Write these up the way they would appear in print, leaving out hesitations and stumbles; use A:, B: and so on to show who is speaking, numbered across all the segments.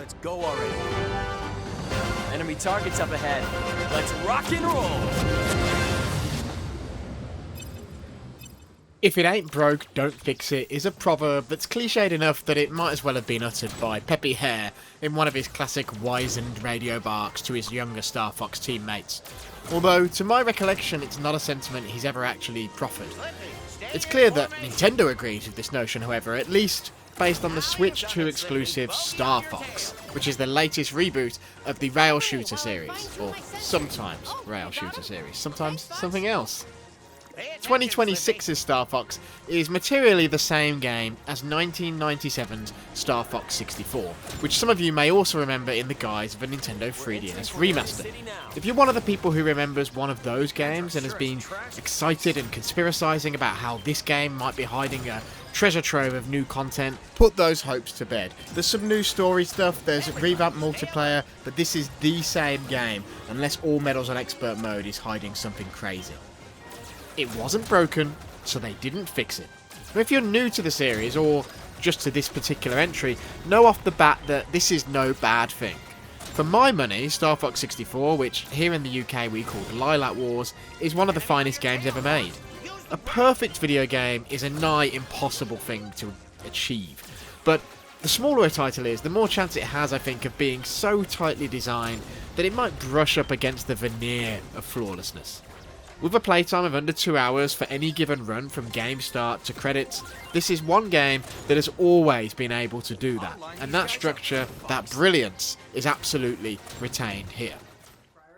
A: Let's go already. Enemy targets up ahead. Let's rock and roll!
B: If it ain't broke, don't fix it is a proverb that's cliched enough that it might as well have been uttered by Peppy Hare in one of his classic wizened radio barks to his younger Star Fox teammates. Although, to my recollection, it's not a sentiment he's ever actually proffered. It's clear that Nintendo agrees with this notion, however, at least based on the Switch 2 exclusive Star Fox, which is the latest reboot of the rail shooter series, or sometimes rail shooter series, sometimes something else. 2026's Star Fox is materially the same game as 1997's Star Fox 64, which some of you may also remember in the guise of a Nintendo 3DS remaster. If you're one of the people who remembers one of those games and has been excited and conspiracizing about how this game might be hiding a treasure trove of new content, put those hopes to bed. There's some new story stuff, there's revamped multiplayer, but this is the same game, unless All Medals on Expert mode is hiding something crazy. It wasn't broken, so they didn't fix it. But if you're new to the series, or just to this particular entry, know off the bat that this is no bad thing. For my money, Star Fox 64, which here in the UK we call Lilac Wars, is one of the finest games ever made. A perfect video game is a nigh impossible thing to achieve, but the smaller a title is, the more chance it has, I think, of being so tightly designed that it might brush up against the veneer of flawlessness. With a playtime of under 2 hours for any given run from game start to credits, this is one game that has always been able to do that, and that structure, that brilliance, is absolutely retained here.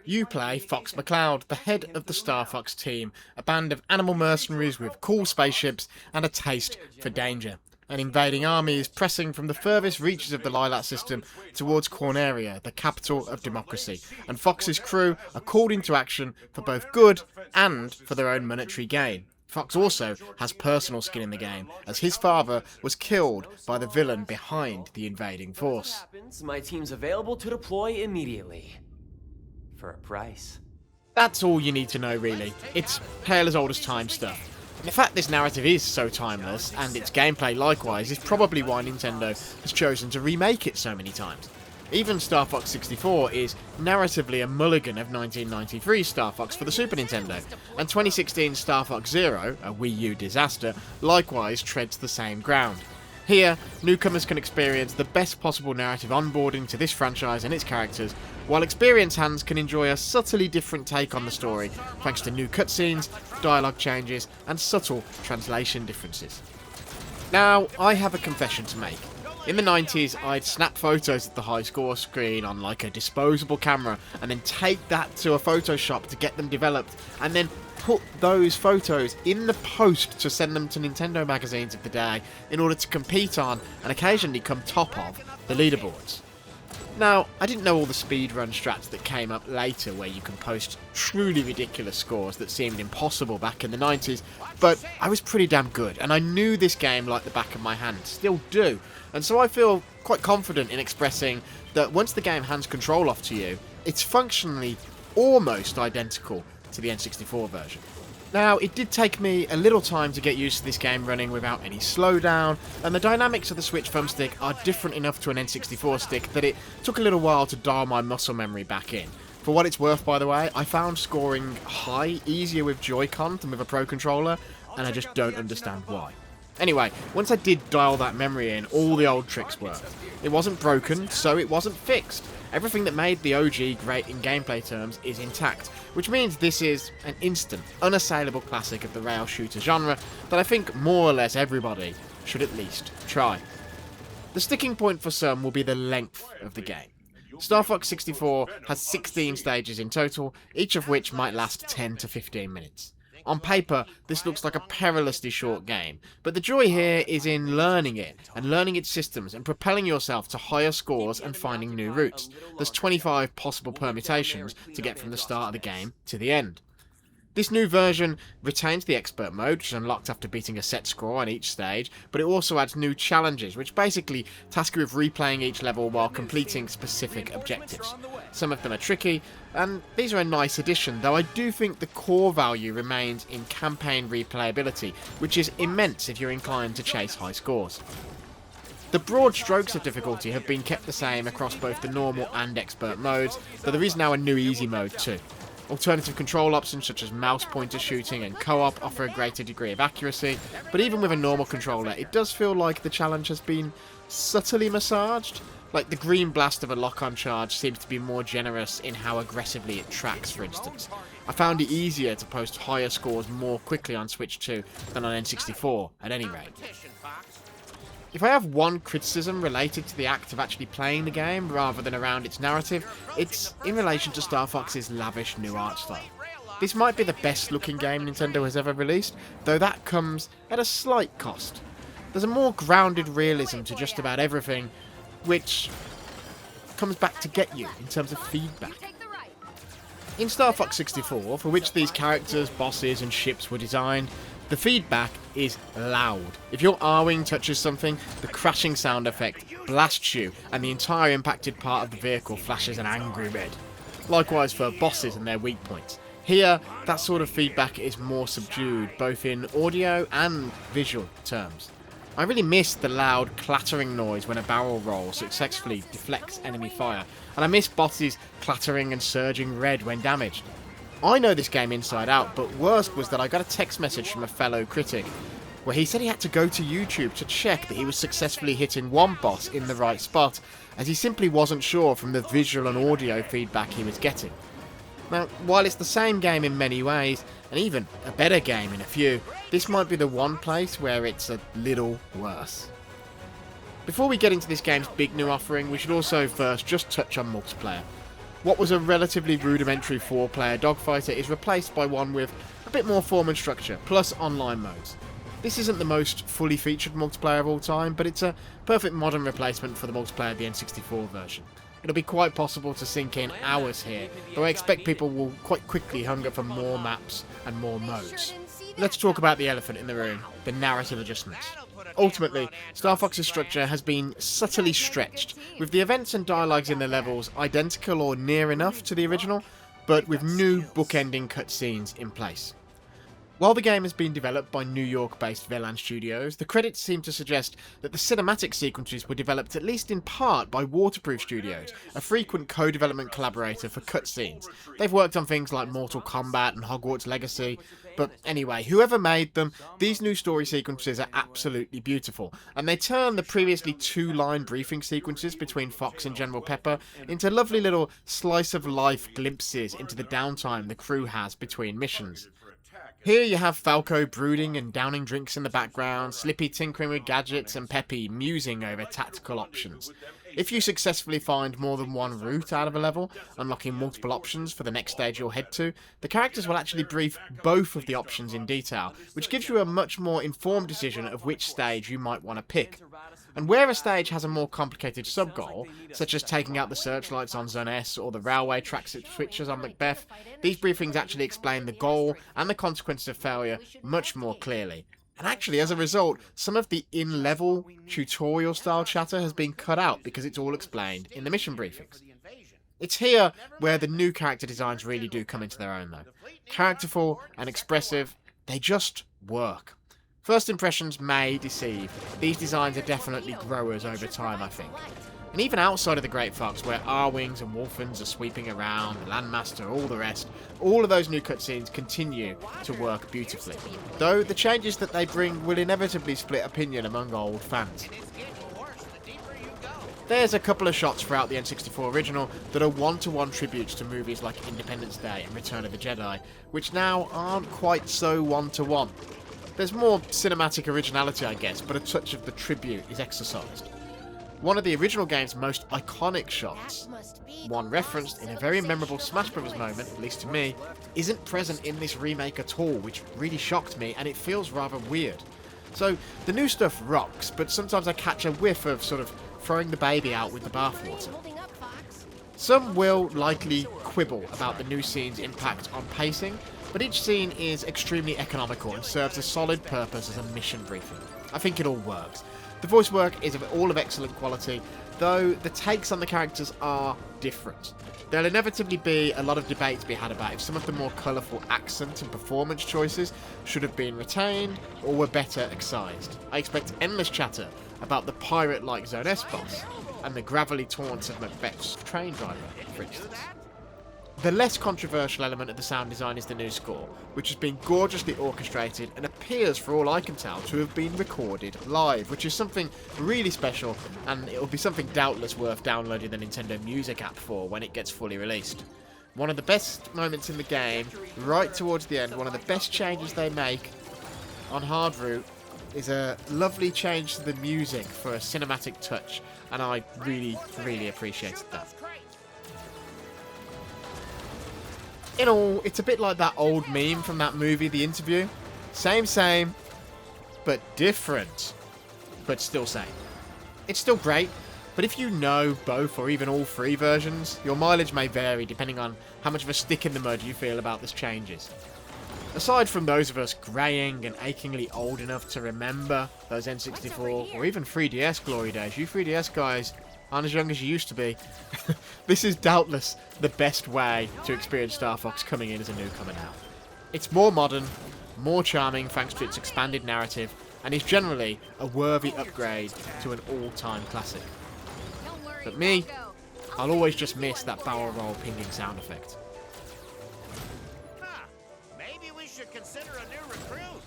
B: You play Fox McCloud, the head of the Star Fox team, a band of animal mercenaries with cool spaceships and a taste for danger. An invading army is pressing from the furthest reaches of the Lilac system towards Corneria, the capital of democracy, and Fox's crew are called into action for both good and for their own monetary gain. Fox also has personal skin in the game, as his father was killed by the villain behind the invading force.
A: My team's available to deploy immediately. For a price.
B: That's all you need to know, really. It's pale as old as time stuff. And the fact this narrative is so timeless, and its gameplay likewise, is probably why Nintendo has chosen to remake it so many times. Even Star Fox 64 is narratively a mulligan of 1993's Star Fox for the Super Nintendo, and 2016's Star Fox Zero, a Wii U disaster, likewise treads the same ground. Here, newcomers can experience the best possible narrative onboarding to this franchise and its characters, while experienced hands can enjoy a subtly different take on the story, thanks to new cutscenes, dialogue changes, and subtle translation differences. Now, I have a confession to make. In the 90s, I'd snap photos of the high score screen on like a disposable camera, and then take that to a Photoshop to get them developed, and then put those photos in the post to send them to Nintendo magazines of the day in order to compete on, and occasionally come top of, the leaderboards. Now, I didn't know all the speedrun strats that came up later where you can post truly ridiculous scores that seemed impossible back in the 90s, but I was pretty damn good, and I knew this game like the back of my hand, still do, and so I feel quite confident in expressing that once the game hands control off to you, it's functionally almost identical to the N64 version. Now, it did take me a little time to get used to this game running without any slowdown, and the dynamics of the Switch thumbstick are different enough to an N64 stick that it took a little while to dial my muscle memory back in. For what it's worth, by the way, I found scoring high easier with Joy-Con than with a Pro Controller, and I just don't understand why. Anyway, once I did dial that memory in, all the old tricks worked. It wasn't broken, so it wasn't fixed. Everything that made the OG great in gameplay terms is intact, which means this is an instant, unassailable classic of the rail shooter genre that I think more or less everybody should at least try. The sticking point for some will be the length of the game. Star Fox 64 has 16 stages in total, each of which might last 10 to 15 minutes. On paper, this looks like a perilously short game, but the joy here is in learning it, and learning its systems, and propelling yourself to higher scores and finding new routes. There's 25 possible permutations to get from the start of the game to the end. This new version retains the expert mode, which is unlocked after beating a set score on each stage, but it also adds new challenges, which basically task you with replaying each level while completing specific objectives. Some of them are tricky, and these are a nice addition, though I do think the core value remains in campaign replayability, which is immense if you're inclined to chase high scores. The broad strokes of difficulty have been kept the same across both the normal and expert modes, though there is now a new easy mode too. Alternative control options such as mouse pointer shooting and co-op offer a greater degree of accuracy, but even with a normal controller, it does feel like the challenge has been subtly massaged. Like the green blast of a lock-on charge seems to be more generous in how aggressively it tracks, for instance. I found it easier to post higher scores more quickly on Switch 2 than on N64, at any rate. If I have one criticism related to the act of actually playing the game rather than around its narrative, it's in relation to Star Fox's lavish new art style. This might be the best looking game Nintendo has ever released, though that comes at a slight cost. There's a more grounded realism to just about everything, which comes back to get you in terms of feedback. In Star Fox 64, for which these characters, bosses and ships were designed, the feedback is loud. If your R-Wing touches something, the crashing sound effect blasts you and the entire impacted part of the vehicle flashes an angry red. Likewise for bosses and their weak points. Here, that sort of feedback is more subdued, both in audio and visual terms. I really miss the loud clattering noise when a barrel roll successfully deflects enemy fire, and I miss bosses clattering and surging red when damaged. I know this game inside out, but worst was that I got a text message from a fellow critic, where he said he had to go to YouTube to check that he was successfully hitting one boss in the right spot, as he simply wasn't sure from the visual and audio feedback he was getting. Now, while it's the same game in many ways, and even a better game in a few, this might be the one place where it's a little worse. Before we get into this game's big new offering, we should also first just touch on multiplayer. What was a relatively rudimentary 4-player dogfighter is replaced by one with a bit more form and structure, plus online modes. This isn't the most fully featured multiplayer of all time, but it's a perfect modern replacement for the multiplayer of the N64 version. It'll be quite possible to sink in hours here, though I expect people will quite quickly hunger for more maps and more modes. Let's talk about the elephant in the room, the narrative adjustments. Ultimately, Star Fox's structure has been subtly stretched, with the events and dialogues in the levels identical or near enough to the original, but with new bookending cutscenes in place. While the game has been developed by New York-based Velan Studios, the credits seem to suggest that the cinematic sequences were developed at least in part by Waterproof Studios, a frequent co-development collaborator for cutscenes. They've worked on things like Mortal Kombat and Hogwarts Legacy, but anyway, whoever made them, these new story sequences are absolutely beautiful, and they turn the previously 2-line briefing sequences between Fox and General Pepper into lovely little slice-of-life glimpses into the downtime the crew has between missions. Here you have Falco brooding and downing drinks in the background, Slippy tinkering with gadgets, and Peppy musing over tactical options. If you successfully find more than one route out of a level, unlocking multiple options for the next stage you'll head to, the characters will actually brief both of the options in detail, which gives you a much more informed decision of which stage you might want to pick. And where a stage has a more complicated sub-goal, such as taking out the searchlights on Zone S or the railway track switches on Macbeth, these briefings actually explain the goal and the consequences of failure much more clearly. And actually, as a result, some of the in-level tutorial-style chatter has been cut out because it's all explained in the mission briefings. It's here where the new character designs really do come into their own, though. Characterful and expressive, they just work. First impressions may deceive. These designs are definitely growers over time, I think. And even outside of the Great Fox, where R-Wings and Wolfens are sweeping around, the Landmaster, all the rest, all of those new cutscenes continue to work beautifully. Though the changes that they bring will inevitably split opinion among old fans. There's a couple of shots throughout the N64 original that are one-to-one tributes to movies like Independence Day and Return of the Jedi, which now aren't quite so one-to-one. There's more cinematic originality, I guess, but a touch of the tribute is exercised. One of the original game's most iconic shots, one referenced in a very memorable Smash Bros. Moment, at least to me, isn't present in this remake at all, which really shocked me, and it feels rather weird. So, the new stuff rocks, but sometimes I catch a whiff of sort of throwing the baby out with the bathwater. Some will likely quibble about the new scene's impact on pacing, but each scene is extremely economical and serves a solid purpose as a mission briefing. I think it all works. The voice work is all of excellent quality, though the takes on the characters are different. There'll inevitably be a lot of debate to be had about if some of the more colourful accent and performance choices should have been retained or were better excised. I expect endless chatter about the pirate-like Zone S boss, and the gravelly taunts of Macbeth's train driver, for instance. The less controversial element of the sound design is the new score, which has been gorgeously orchestrated and appears, for all I can tell, to have been recorded live, which is something really special, and it will be something doubtless worth downloading the Nintendo Music app for when it gets fully released. One of the best moments in the game, right towards the end, one of the best changes they make on hard route, is a lovely change to the music for a cinematic touch, and I really, really appreciated that. In all, it's a bit like that old meme from that movie, The Interview. Same, but different. But still same. It's still great, but if you know both or even all three versions, your mileage may vary depending on how much of a stick in the mud you feel about this changes. Aside from those of us greying and achingly old enough to remember those N64 or even 3DS glory days, you 3DS guys aren't as young as you used to be. This is doubtless the best way to experience Star Fox coming in as a newcomer now. It's more modern, more charming thanks to its expanded narrative, and is generally a worthy upgrade to an all-time classic. But me, I'll always just miss that barrel roll pinging sound effect.
C: Maybe we should consider a new recruit.